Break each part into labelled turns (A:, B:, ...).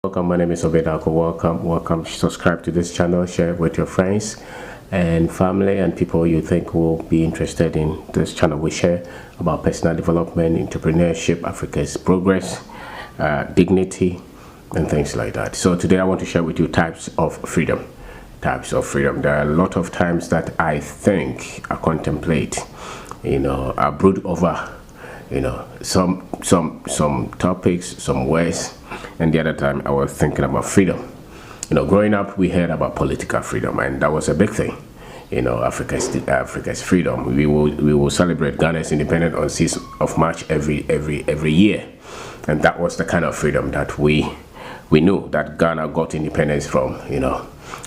A: Welcome, my name is Kwabena. Welcome. Subscribe to this channel, share with your friends and family and people you think will be interested in this channel. We share about personal development, entrepreneurship, Africa's progress, dignity, and things like that. So today I want to share with you types of freedom. Types of freedom. There are a lot of times that I think, I contemplate, I brood over, some topics, some words. And the other time I was thinking about freedom. Growing up we heard about political freedom, and that was a big thing. Africa's freedom. We will celebrate Ghana's independence on 6th of March every year, and that was the kind of freedom that we knew that Ghana got independence from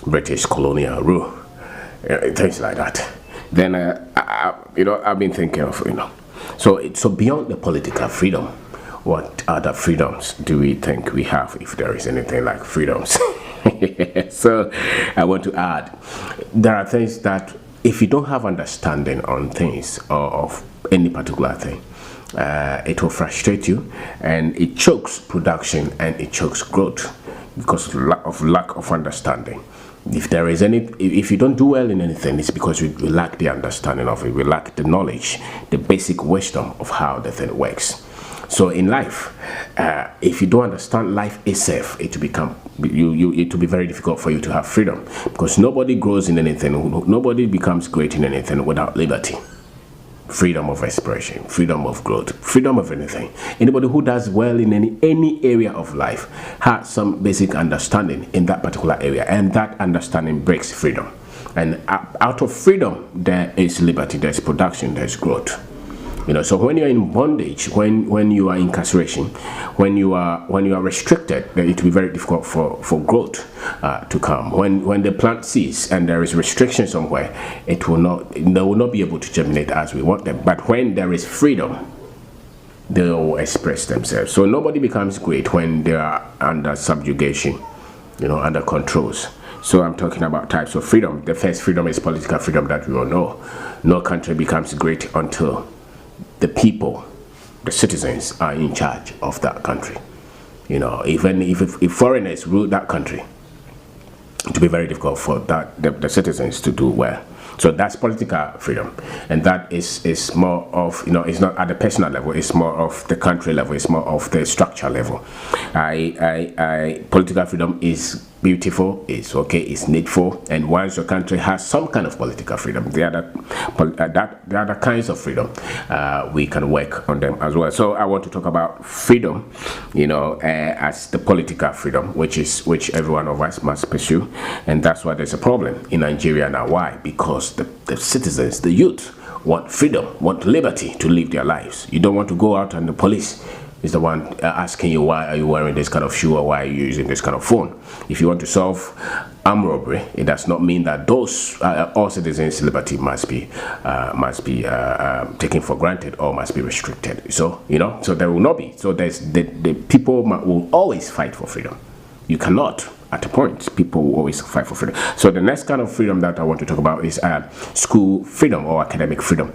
A: British colonial rule, things like that. Then I've been thinking of so beyond the political freedom, what other freedoms do we think we have, if there is anything like freedoms? So I want to add, there are things that if you don't have understanding on things or of any particular thing, it will frustrate you, and it chokes production and it chokes growth because of lack of understanding. If you don't do well in anything, it's because we lack the understanding of it. We lack the knowledge, the basic wisdom of how the thing works. So in life, if you don't understand life itself, it will be very difficult for you to have freedom, because nobody grows in anything, nobody becomes great in anything without liberty, freedom of expression, freedom of growth, freedom of anything. Anybody who does well in any area of life has some basic understanding in that particular area, and that understanding breaks freedom. And out of freedom there is liberty, there's production, there's growth. So when you're in bondage, when you are incarceration, when you are restricted, then it will be very difficult for growth to come. When the plant sees and there is restriction somewhere, they will not be able to germinate as we want them. But when there is freedom, they will express themselves. So nobody becomes great when they are under subjugation, under controls. So I'm talking about types of freedom. The first freedom is political freedom that we all know. No country becomes great until the people, the citizens, are in charge of that country. Even if foreigners rule that country, it will be very difficult for the citizens to do well. So that's political freedom, and that is more of it's not at the personal level, it's more of the country level, it's more of the structure level. Political freedom is beautiful, it's okay, it's needful, and once your country has some kind of political freedom, the other kinds of freedom, we can work on them as well. So I want to talk about freedom, as the political freedom, which every one of us must pursue, and that's why there's a problem in Nigeria now. Why? Because the citizens, the youth, want freedom, want liberty to live their lives. You don't want to go out and the police is the one asking you, why are you wearing this kind of shoe, or why are you using this kind of phone? If you want to solve armed robbery, it does not mean that those all citizens' liberty must be taken for granted or must be restricted. So so there will not be. So there's the people will always fight for freedom. You cannot. At a point, people will always fight for freedom. So the next kind of freedom that I want to talk about is school freedom or academic freedom.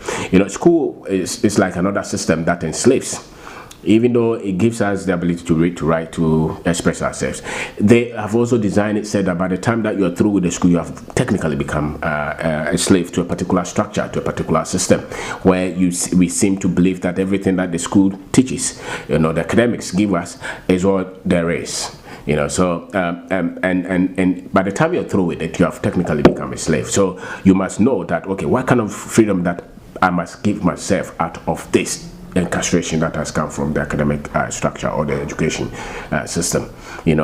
A: School is like another system that enslaves. Even though it gives us the ability to read, to write, to express ourselves, they have also designed it, said that by the time that you're through with the school, you have technically become a slave to a particular structure, to a particular system, where we seem to believe that everything that the school teaches, the academics give us, is what there is. So and by the time you're through with it, you have technically become a slave. So you must know that, okay, what kind of freedom that I must give myself out of this incarceration that has come from the academic structure or the education system.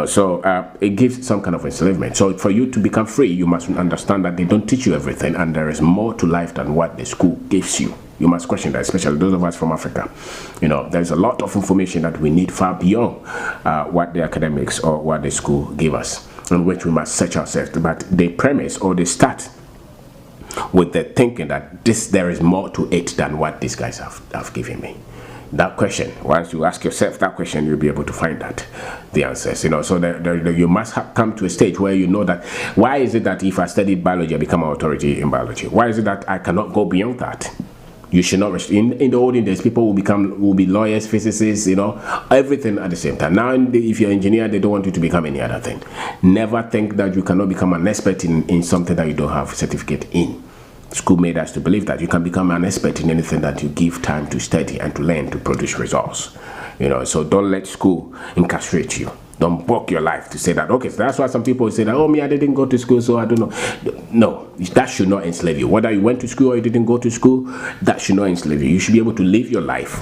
A: So it gives some kind of enslavement. So for you to become free, you must understand that they don't teach you everything, and there is more to life than what the school gives you. You must question that, especially those of us from Africa. There's a lot of information that we need far beyond what the academics or what the school give us, on which we must search ourselves. But they premise, or they start with the thinking that there is more to it than what these guys have given me. That question, once you ask yourself that question, you'll be able to find the answers. So you must come to a stage where you know that, why is it that if I studied biology, I become an authority in biology? Why is it that I cannot go beyond that? You should not in the olden days, people will be lawyers, physicists, everything at the same time. Now, if you're an engineer, they don't want you to become any other thing. Never think that you cannot become an expert in something that you don't have a certificate in. School made us to believe that you can become an expert in anything that you give time to study and to learn to produce results. So don't let school incarcerate you. Don't block your life to say that, okay, so that's why some people say that, oh, me, I didn't go to school, so I don't know. No, that should not enslave you. Whether you went to school or you didn't go to school, that should not enslave you. You should be able to live your life,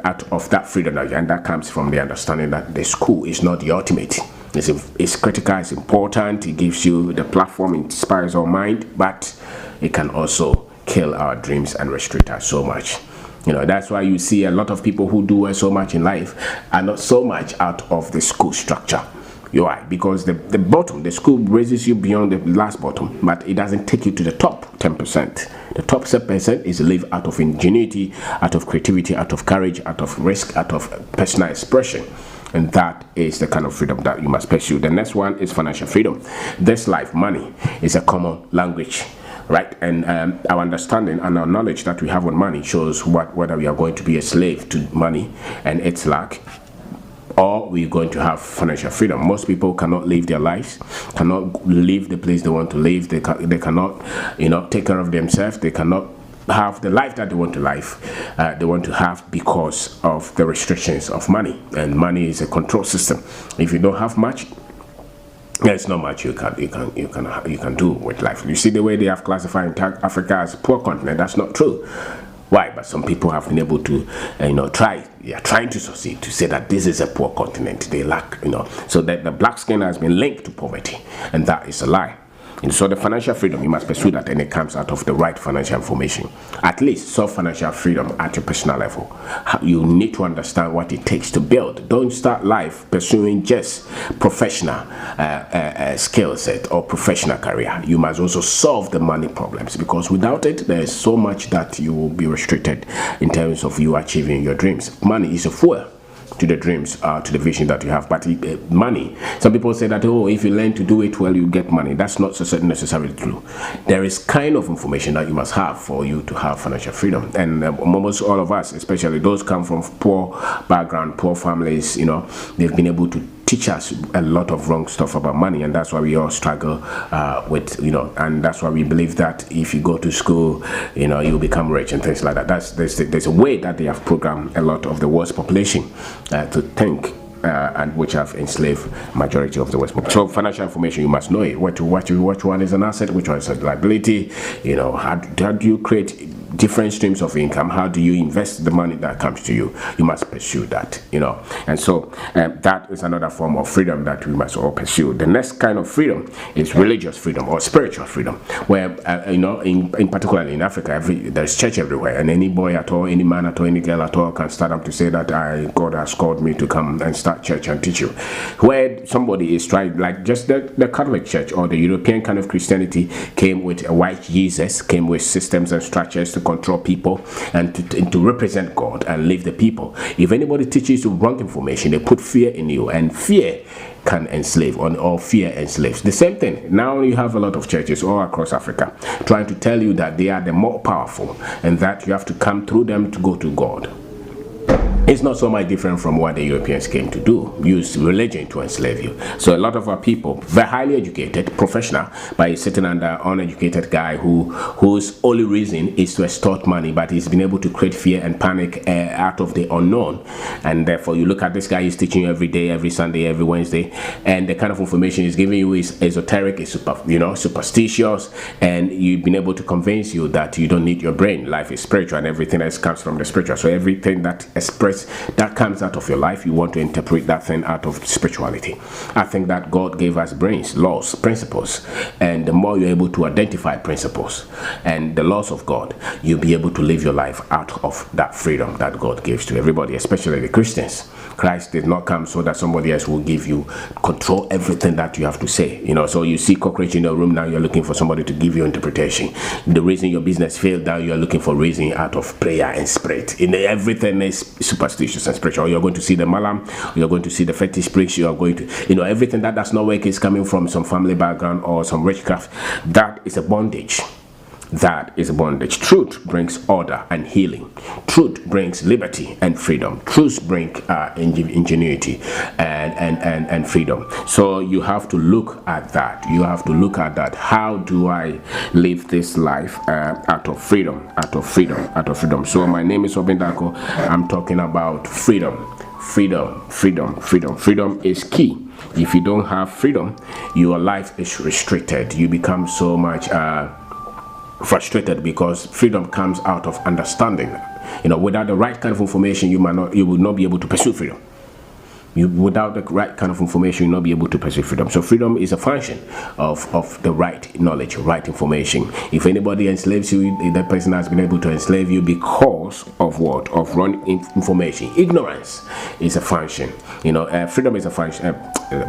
A: out of that freedom. And that comes from the understanding that the school is not the ultimate. It's critical, it's important, it gives you the platform, it inspires our mind, but it can also kill our dreams and restrict us so much. That's why you see a lot of people who do well so much in life are not so much out of the school structure. Why? Because the bottom, the school raises you beyond the last bottom, but it doesn't take you to the top 10%. The top 7% is live out of ingenuity, out of creativity, out of courage, out of risk, out of personal expression. And that is the kind of freedom that you must pursue. The next one is financial freedom. This life, money, is a common language. Right, and our understanding and our knowledge that we have on money shows whether we are going to be a slave to money and its lack, or we're going to have financial freedom. Most people cannot live their lives, cannot live the place they want to live. They cannot, take care of themselves. They cannot have the life that they want to have because of the restrictions of money. And money is a control system. If you don't have much, there's not much you can do with life. You see the way they have classified Africa as a poor continent. That's not true. Why? But some people have been able to, they are trying to succeed to say that this is a poor continent. They lack, so that the black skin has been linked to poverty, and that is a lie. And so the financial freedom, you must pursue that, and it comes out of the right financial information. At least solve financial freedom at your personal level. You need to understand what it takes to build. Don't start life pursuing just professional skill set or professional career. You must also solve the money problems, because without it, there is so much that you will be restricted in terms of you achieving your dreams. Money is a fuel to the dreams, to the vision that you have. But money, some people say that, oh, if you learn to do it well, you get money. That's not necessarily true. There is kind of information that you must have for you to have financial freedom. And almost all of us, especially those come from poor background, poor families, they've been able to teach us a lot of wrong stuff about money, and that's why we all struggle with, and that's why we believe that if you go to school, you'll become rich and things like that. There's a way that they have programmed a lot of the world's population to think, and which have enslaved majority of the West. So financial information, you must know it. Which one is an asset, which one is a liability. How do you create different streams of income? How do you invest the money that comes to you? You must pursue that, and so that is another form of freedom that we must all pursue. The next kind of freedom is religious freedom or spiritual freedom, where in particular in Africa, there's church everywhere, and any boy at all, any man at all, any girl at all can start up to say that God has called me to come and start church and teach you. Where somebody is trying, like just the Catholic Church or the European kind of Christianity came with a white Jesus, came with systems and structures to control people and to represent God and leave the people. If anybody teaches you wrong information, they put fear in you, and fear can enslave, or fear enslaves. The same thing. Now you have a lot of churches all across Africa trying to tell you that they are the more powerful and that you have to come through them to go to God. It's not so much different from what the Europeans came to do, use religion to enslave you. So a lot of our people, very highly educated, professional, but he's sitting under uneducated guy whose only reason is to extort money, but he's been able to create fear and panic out of the unknown. And therefore, you look at this guy, he's teaching you every day, every Sunday, every Wednesday, and the kind of information he's giving you is esoteric, is superstitious, and you've been able to convince you that you don't need your brain. Life is spiritual, and everything else comes from the spiritual. So everything that that comes out of your life, you want to interpret that thing out of spirituality. I think that God gave us brains, laws, principles, and the more you're able to identify principles and the laws of God, you'll be able to live your life out of that freedom that God gives to everybody, especially the Christians. Christ did not come so that somebody else will give you control everything that you have to say. So you see cockroach in your room, now you're looking for somebody to give you interpretation. The reason your business failed, now you're looking for reason out of prayer and spirit. Everything is superstitious and spiritual. You're going to see the malam, you're going to see the fetish priests, you are going to, everything that does not work is coming from some family background or some witchcraft. That is a bondage. That is bondage. Truth brings order and healing. Truth brings liberty and freedom. Truth brings ingenuity and freedom. So you have to look at that. You have to look at that. How do I live this life out of freedom? Out of freedom. Out of freedom. So my name is Obindako. I'm talking about freedom. Freedom, freedom, freedom. Freedom is key. If you don't have freedom, your life is restricted. You become so much frustrated, because freedom comes out of understanding. Without the right kind of information, you will not be able to pursue freedom. Without the right kind of information, you'll not be able to pursue freedom. So freedom is a function of the right knowledge, right information. If anybody enslaves you, that person has been able to enslave you because of what? Of wrong information. Ignorance is a function. Freedom is a function.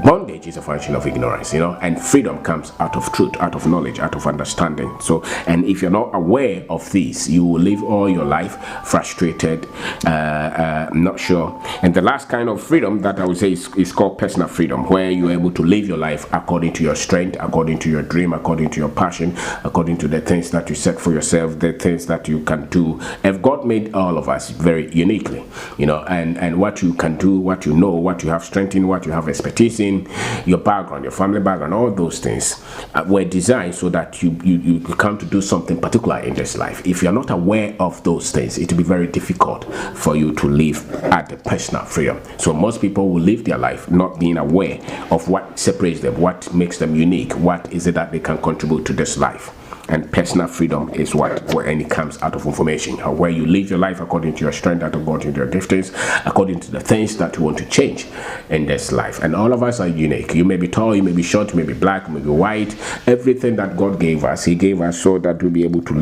A: Bondage is a function of ignorance. And freedom comes out of truth, out of knowledge, out of understanding. So, and if you're not aware of these, you will live all your life frustrated, not sure. And the last kind of freedom that I would say is called personal freedom, where you're able to live your life according to your strength, according to your dream, according to your passion, according to the things that you set for yourself, the things that you can do. And God made all of us very uniquely, and what you can do, what you know, what you have strength in, what you have expertise in, your background, your family background, all those things were designed so that you come to do something particular in this life. If you're not aware of those things, it will be very difficult for you to live at the personal freedom. So most people will live their life not being aware of what separates them, what makes them unique, what is it that they can contribute to this life. And personal freedom is when it comes out of information, where you live your life according to your strength, according to your giftings, according to the things that you want to change in this life. And all of us are unique. You may be tall, you may be short, you may be black, you may be white. Everything that God gave us, He gave us so that we'll be able to live